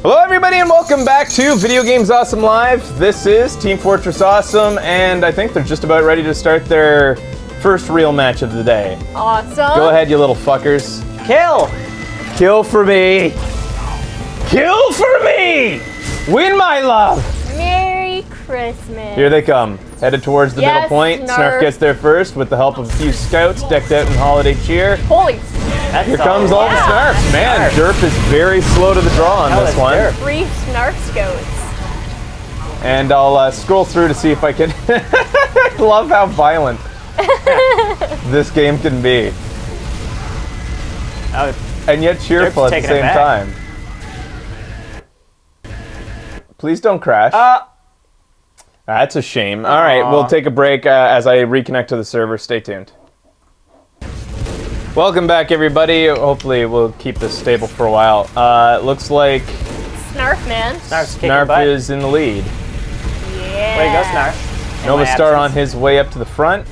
Hello everybody and welcome back to Video Games Awesome Live. This is Team Fortress Awesome and I think they're just about ready to start their first real match of the day. Awesome. Go ahead, you little fuckers. Kill! Kill for me. Kill for me! Win my love! Merry Christmas. Here they come. Headed towards the middle point. Snarf gets there first with the help of a few scouts decked out in holiday cheer. Holy Here comes all the Snarfs. Man, Derp is very slow to the draw on this one. Derp. 3 Snarf scouts. And I'll scroll through to see if I can... I love how violent this game can be. And yet cheerful at the same time. Please don't crash. That's a shame. All right, we'll take a break as I reconnect to the server. Stay tuned. Welcome back, everybody. Hopefully, we'll keep this stable for a while. Looks like Snarf, man. Snarf is in the lead. Yeah. Way to go, Snarf. Nova Star on his way up to the front.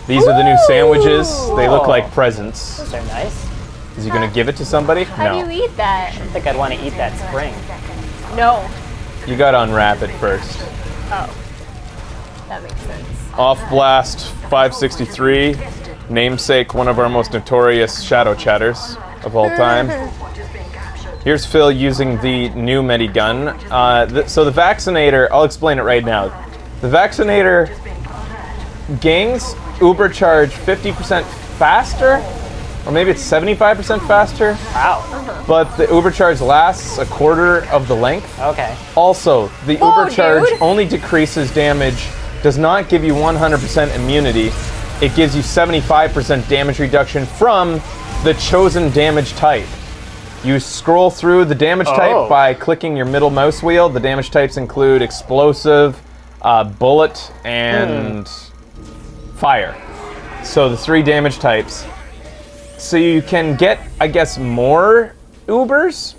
These are the new sandwiches. They look like presents. Those are nice. Is he going to give it to somebody? How do you eat that? I don't think I'd want to eat that spring. No. You got to unwrap it first. Oh. That makes sense. Off Blast 563. Namesake, one of our most notorious shadow chatters of all time. Here's Phil using the new Medigun. So the Vaccinator, I'll explain it right now. The Vaccinator gangs Uber charge 50% faster, or maybe it's 75% faster. Wow. But the Uber charge lasts a quarter of the length. Okay. Also, the Uber charge dude. only decreases damage, does not give you 100% immunity. It gives you 75% damage reduction from the chosen damage type. You scroll through the damage type by clicking your middle mouse wheel. The damage types include explosive, bullet, and fire. So the 3 damage types. So you can get, I guess, more Ubers?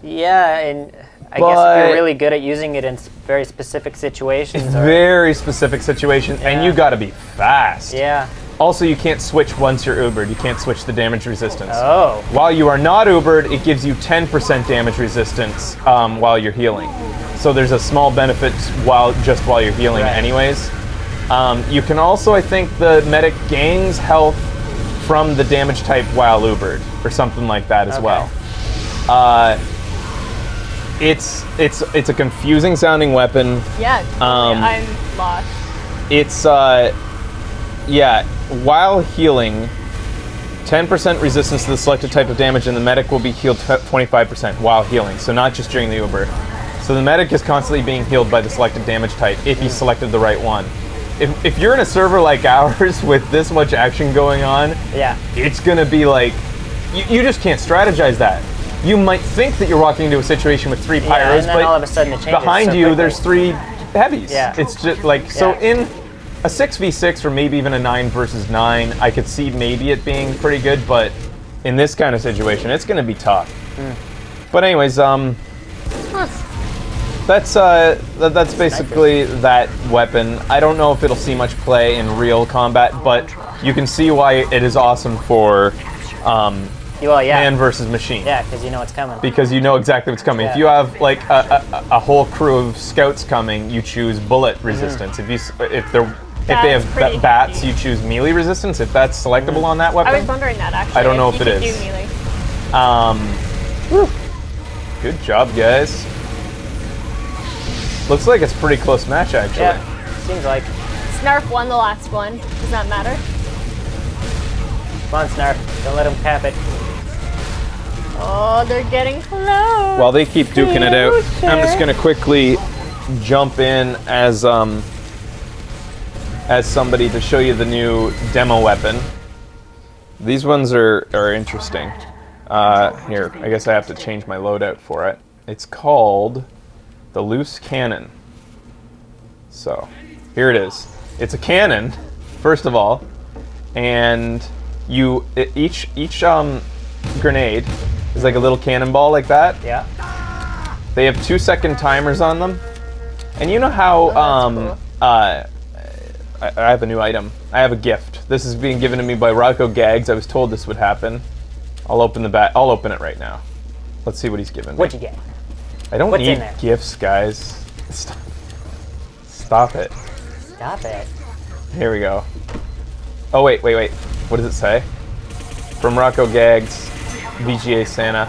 Yeah, and I guess if you're really good at using it in very specific situations. Very specific situation, and you gotta be fast. Yeah. Also, you can't switch once you're Ubered. You can't switch the damage resistance. Oh. While you are not Ubered, it gives you 10% damage resistance while you're healing. So there's a small benefit while you're healing anyways. You can also, I think, the medic gains health from the damage type while Ubered, or something like that as well. It's a confusing sounding weapon. Yeah, I'm lost. It's while healing, 10% resistance to the selected type of damage, and the medic will be healed 25% while healing, so not just during the Uber. So the medic is constantly being healed by the selected damage type if he selected the right one. If you're in a server like ours with this much action going on, it's gonna be like, you just can't strategize that. You might think that you're walking into a situation with 3 pyros, and then but all of a sudden it changes behind so you quickly. there's 3 heavies. Yeah. It's just like, so in a 6v6 or maybe even a 9 versus 9, I could see maybe it being pretty good, but in this kind of situation, it's gonna be tough. But anyways, that's basically that weapon. I don't know if it'll see much play in real combat, but you can see why it is awesome for man versus machine. Yeah, because you know what's coming. Because you know exactly what's coming. If you have like a whole crew of scouts coming, you choose bullet resistance. If they have bats, you choose melee resistance. If that's selectable on that weapon. I was wondering that actually. I don't know if it is. Do melee. Good job, guys. Looks like it's a pretty close match, actually. Yeah, seems like. Snarf won the last one. Does that matter? Come on, Snarf. Don't let him cap it. Oh, they're getting close. While they keep duking it out, I'm just gonna quickly jump in as somebody to show you the new demo weapon. These ones are interesting. Here, I guess I have to change my loadout for it. It's called the Loose Cannon. So, here it is. It's a cannon, first of all, and each grenade is like a little cannonball like that. Yeah. They have 2-second timers on them, and you know how cool. I have a new item. I have a gift. This is being given to me by Rocco Gags. I was told this would happen. I'll open it right now. Let's see what he's given me. What'd you get? I don't What's in need there? gifts, guys. Stop it. Stop it. Here we go. Oh, wait. What does it say? From Rocco Gags, VGA Santa.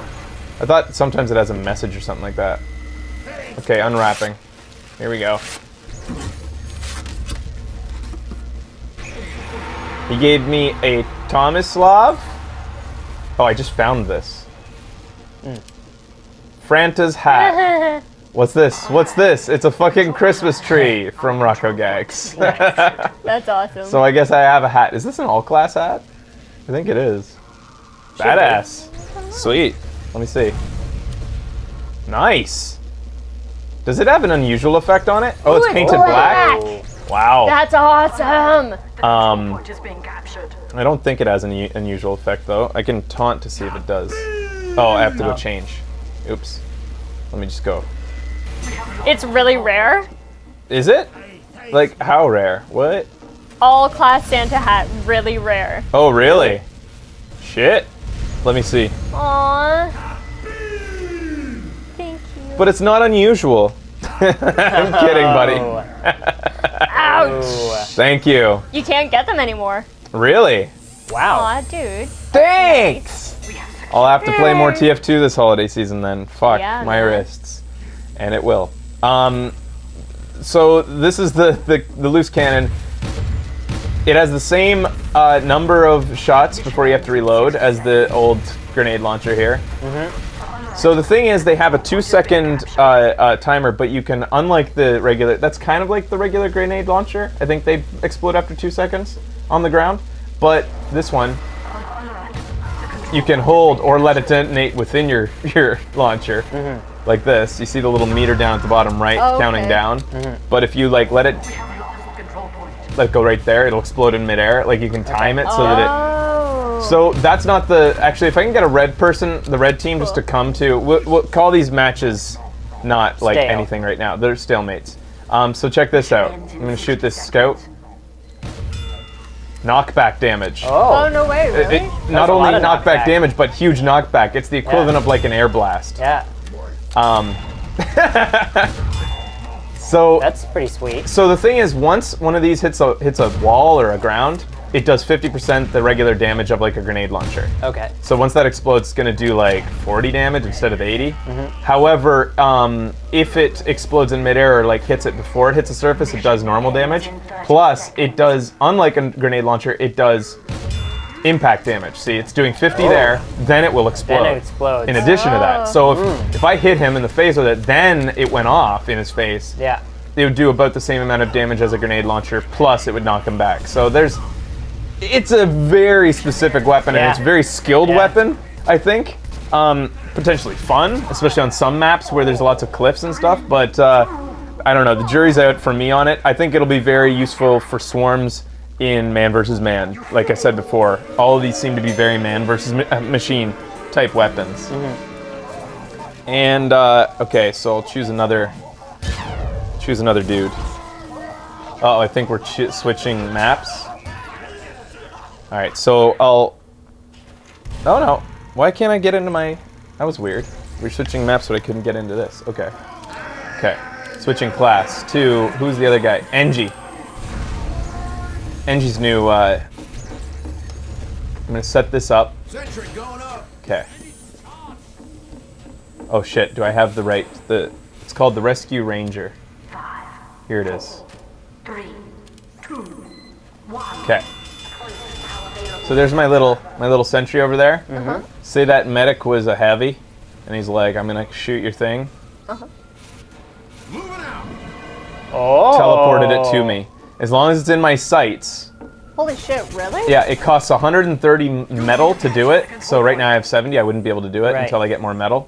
I thought sometimes it has a message or something like that. Okay, unwrapping. Here we go. He gave me a Tomislav. Oh, I just found this. Franta's hat. What's this? What's this? It's a fucking Christmas tree from Rocco Gags. That's awesome. So I guess I have a hat. Is this an all-class hat? I think it is. Badass. Sweet. Let me see. Nice. Does it have an unusual effect on it? Oh, it's Ooh, painted black. black. Wow. That's awesome. I don't think it has an unusual effect though. I can taunt to see if it does. Oh, I have to go change. Oops. Let me just go. It's really rare. Is it? Like how rare? What? All class Santa hat, really rare. Oh, really? Shit. Let me see. Aww. Thank you. But it's not unusual. I'm kidding, buddy. Ouch. Thank you. You can't get them anymore. Really? Wow. Aw, dude. Thanks! I'll have to play more TF2 this holiday season then. Fuck Yeah, my man. wrists. And it will. So this is the loose cannon. It has the same number of shots before you have to reload as the old grenade launcher here. So the thing is, they have a 2-second timer, but you can, unlike the regular, that's kind of like the regular grenade launcher. I think they explode after 2 seconds on the ground. But this one, you can hold or let it detonate within your launcher, like this. You see the little meter down at the bottom right, Oh, counting okay. down. But if you like let it go right there, it'll explode in midair. Like you can time it so that it. Oh. So that's not the. Actually, if I can get a red person, the red team, just to come to. We'll call these matches not like Stale. anything right now. They're stalemates. So check this out. I'm gonna shoot this scout. Knockback damage. Oh, no way, really? Not a only lot of knockback knockback. damage, but huge knockback. It's the equivalent of like an air blast. Yeah. So That's pretty sweet. So the thing is, once one of these hits a wall or a ground, it does 50% the regular damage of like a grenade launcher. Okay. So once that explodes, it's going to do like 40 damage instead of 80. However, if it explodes in midair or like hits it before it hits the surface, it does normal damage. Plus, it does, unlike a grenade launcher, it does impact damage. See, it's doing 50 there, then it will explode. Then it explodes. In addition to that. So if I hit him in the face with it, then it went off in his face. Yeah. It would do about the same amount of damage as a grenade launcher, plus it would knock him back. So it's a very specific weapon, and it's a very skilled weapon, I think. Potentially fun, especially on some maps where there's lots of cliffs and stuff, but I don't know, the jury's out for me on it. I think it'll be very useful for swarms in man versus man. Like I said before, all of these seem to be very man versus machine type weapons. And, okay, so I'll choose another dude. Oh, I think we're switching maps. All right, so I'll. Oh no! Why can't I get into my? That was weird. We're switching maps, but I couldn't get into this. Okay. Okay. Switching class to who's the other guy? Engie. Engie's new. I'm gonna set this up. Okay. Oh shit! Do I have the right? It's called the Rescue Ranger. Here it is. 3, 2, 1. Okay. So there's my little sentry over there. Say that medic was a heavy, and he's like, "I'm gonna shoot your thing." Oh. Teleported it to me. As long as it's in my sights. Holy shit, really? Yeah, it costs 130 metal to do it. So right now I have 70. I wouldn't be able to do it Right. until I get more metal.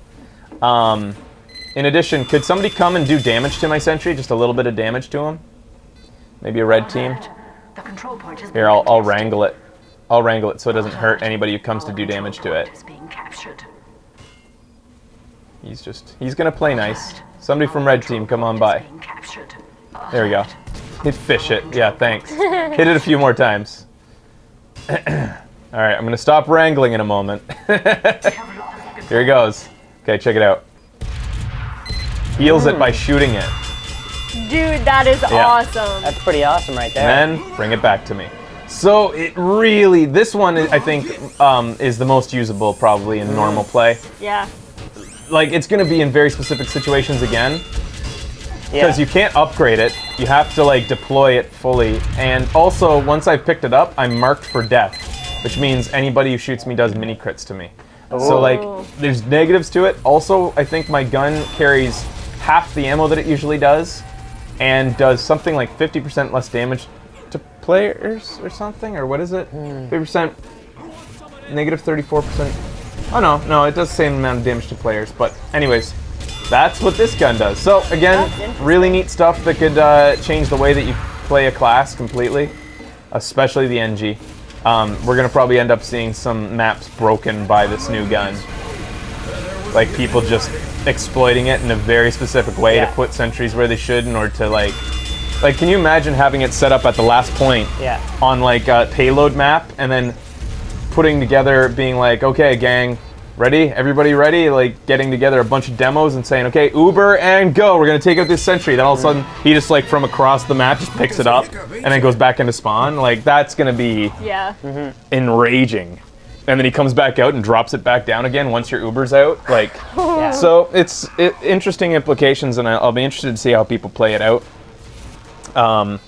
In addition, could somebody come and do damage to my sentry? Just a little bit of damage to him? Maybe a red team? The control point is Here, I'll wrangle it. I'll wrangle it so it doesn't hurt anybody who comes to do damage to it. Is being captured. He's gonna play nice. Somebody from red team, come on by. Being captured. There we go. Hit fish it. Yeah, thanks. Hit it a few more times. Alright, I'm gonna stop wrangling in a moment. Here he goes. Okay, check it out. Heals it by shooting it. Dude, that is awesome. That's pretty awesome right there. And then bring it back to me. So it really, this one I think is the most usable probably in normal play. Yeah. Like it's gonna be in very specific situations again. Yeah. Because you can't upgrade it, you have to like deploy it fully. And also, once I've picked it up, I'm marked for death, which means anybody who shoots me does mini crits to me. So like, there's negatives to it. Also, I think my gun carries half the ammo that it usually does, and does something like 50% less damage to players or something, or what is it? 50%, negative 34%. Oh no, it does the same amount of damage to players. But anyways. That's what this gun does. So again, really neat stuff that could change the way that you play a class completely, especially the NG. We're gonna probably end up seeing some maps broken by this new gun. Like people just exploiting it in a very specific way to put sentries where they should in order to like can you imagine having it set up at the last point on like a payload map and then putting together being like, okay gang, ready? Everybody ready? Like getting together a bunch of demos and saying, okay, Uber and go. We're gonna take out this sentry. Then all of a sudden, he just like from across the map just picks it up and then goes back into spawn. Like that's gonna be enraging. And then he comes back out and drops it back down again once your Uber's out. Like, so it's interesting implications, and I'll be interested to see how people play it out. I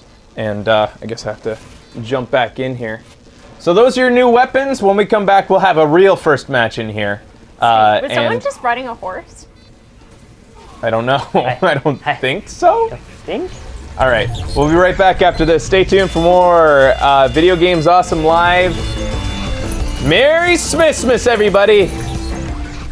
guess I have to jump back in here. So those are your new weapons. When we come back, we'll have a real first match in here. Was someone just riding a horse? I don't know. I don't think so. Think? All right, we'll be right back after this. Stay tuned for more Video Games Awesome Live. Merry Smissmas, everybody!